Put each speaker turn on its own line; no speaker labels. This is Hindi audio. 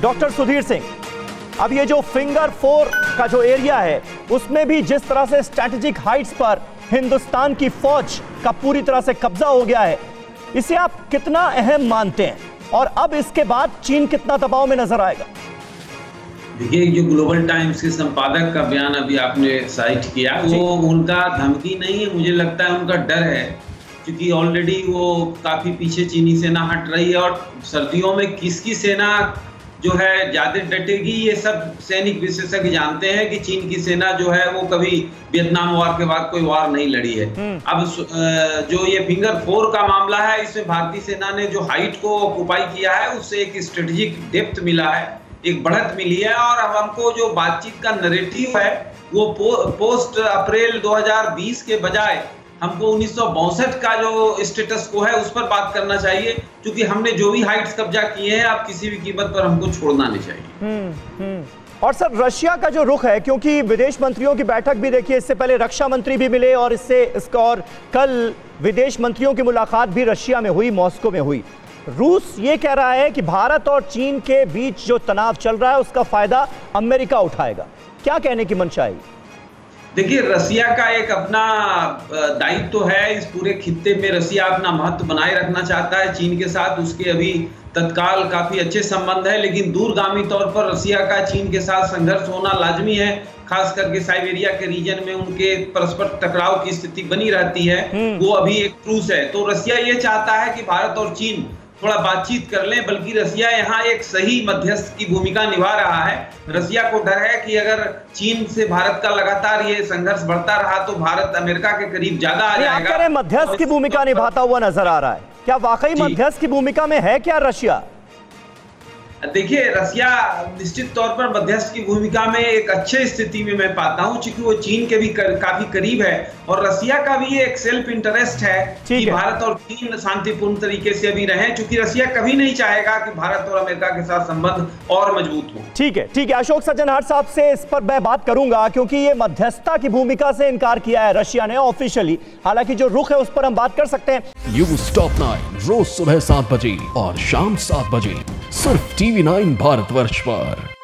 डॉक्टर सुधीर सिंह, अब ये जो फिंगर 4 का जो एरिया है उसमें भी जिस तरह से स्ट्रैटेजिक हाइट्स पर हिंदुस्तान की फौज का पूरी तरह से कब्जा हो गया है, इसे आप कितना अहम मानते हैं और अब इसके बाद चीन कितना दबाव में नजर आएगा?
देखिए, जो ग्लोबल टाइम्स के संपादक का बयान अभी आपने साइट किया, वो उनका धमकी नहीं है, मुझे लगता है उनका डर है, क्योंकि ऑलरेडी वो काफी पीछे चीनी सेना हट रही है और सर्दियों में किसकी सेना जो है ज्यादा डटेगी, ये सब सैनिक विशेषज्ञ जानते हैं कि चीन की सेना जो है वो कभी वियतनाम वॉर के बाद कोई वॉर नहीं लड़ी है। अब जो ये फिंगर 4 का मामला है, इसमें भारतीय सेना ने जो हाइट को ऑक्युपाई किया है उससे एक स्ट्रेटेजिक डेप्थ मिला है, एक बढ़त मिली है। और अब हमको जो बातचीत का नैरेटिव है वो पोस्ट अप्रैल 2020 के बजाय हमको 1962 का जो स्टेटस को है उस पर बात करना चाहिए, क्योंकि हमने जो भी हाइट्स कब्जा किए हैं अब किसी भी कीमत पर हमको छोड़ना नहीं चाहिए।
और सर, रशिया का जो रुख है, क्योंकि विदेश मंत्रियों की बैठक भी देखिए, इससे पहले रक्षा मंत्री भी मिले और और कल विदेश मंत्रियों की मुलाकात भी रशिया में हुई, मॉस्को में हुई। रूस ये कह रहा है कि भारत और चीन के बीच जो तनाव चल रहा है उसका फायदा अमेरिका उठाएगा, क्या कहने की मंशा है?
देखिए, रसिया का एक अपना दायित्व तो है, इस पूरे खित्ते में रसिया अपना महत्व बनाए रखना चाहता है चीन के साथ। उसके अभी तत्काल काफी अच्छे संबंध है, लेकिन दूरगामी तौर पर रसिया का चीन के साथ संघर्ष होना लाजमी है, खास करके साइबेरिया के रीजन में उनके परस्पर टकराव की स्थिति बनी रहती है। वो अभी एक ट्रूस है, तो रसिया ये चाहता है कि भारत और चीन थोड़ा बातचीत कर लें, बल्कि रसिया यहाँ एक सही मध्यस्थ की भूमिका निभा रहा है। रसिया को डर है कि अगर चीन से भारत का लगातार ये संघर्ष बढ़ता रहा तो भारत अमेरिका के करीब ज्यादा आ जाएगा।
मध्यस्थ की भूमिका निभाता हुआ नजर आ रहा है, क्या वाकई मध्यस्थ की भूमिका में है क्या रशिया?
देखिए, रसिया निश्चित तौर पर मध्यस्थ की भूमिका में एक अच्छे स्थिति में मैं पाता हूं, क्योंकि वो चीन के भी काफी करीब है और रसिया का भी एक सेल्फ इंटरेस्ट है कि भारत और चीन शांतिपूर्ण तरीके से अभी रहें, क्योंकि रसिया कभी नहीं चाहेगा कि भारत और अमेरिका के साथ संबंध और मजबूत हो।
ठीक है, अशोक सज्जनहर साहब से इस पर मैं बात करूंगा, क्योंकि ये मध्यस्थता की भूमिका से इनकार किया है रशिया ने ऑफिशियली, हालांकि जो रुख है उस पर हम बात कर सकते हैं।
न्यूज़ टॉप 9 रोज सुबह 7 बजे और शाम 7 बजे सिर्फ TV9 भारतवर्ष पर।